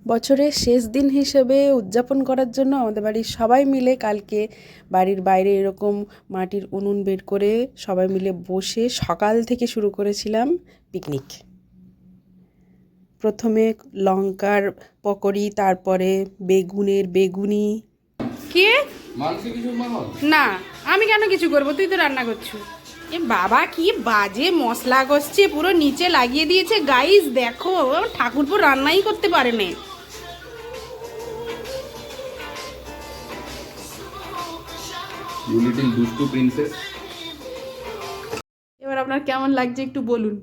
বছরের শেষ দিন হিসেবে উদযাপন করার জন্য আমাদের বাড়ির সবাই মিলে কালকে বাড়ির বাইরে এরকম মাটির উনুন বের করে সবাই মিলে বসে সকাল থেকে শুরু করেছিলাম পিকনিক। প্রথমে লঙ্কার পকোড়ি, তারপরে বেগুনের বেগুনি। কে না, আমি কেন কিছু করবো, তুই তো রান্না করছো। এ বাবা কি বাজে মশলা কষছে, পুরো নিচে লাগিয়ে দিয়েছে। গাইস দেখো, ঠাকুরপো রান্নাই করতে পারে না। দুষ্টু প্রিন্সেস। এবার আপনার কেমন লাগছে একটু বলুন।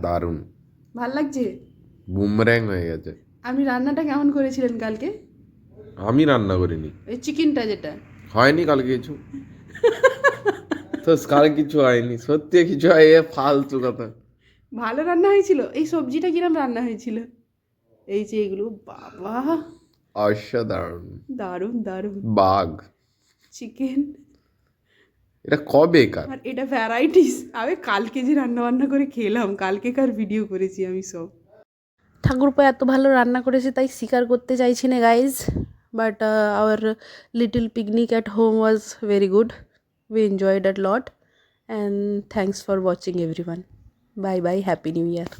দারুণ, ভাল লাগছে। বুমর্যাং হয়ে গেছে। আপনি রান্নাটা কেমন করেছিলেন কালকে? আমি রান্না করিনি, ওই চিকেনটা যেটা হয়নি কালকে কিছু। তো কালকে কিছু হয়নি, সত্যি কিছু হয়, এ ফালতু কথা। ভালো রান্না হয়েছিল। এই সবজিটা কিরম রান্না হয়েছিল? এই যে এগুলো, বাবা অসাধারণ। দারুণ দারুণ। বাঘ চিকেন এটা কবেকার? আর এটা ভ্যারাইটিস। আমি কালকে যে রান্না বান্না করে খেলাম, কালকেকার ভিডিও করেছি আমি সব। ঠাকুরপো এত ভালো রান্না করেছে তাই স্বীকার করতে চাইছি না guys, but hour little picnic at whom was very good. We enjoyed at lot and thanks for watching everyone. Bye bye, happy new year.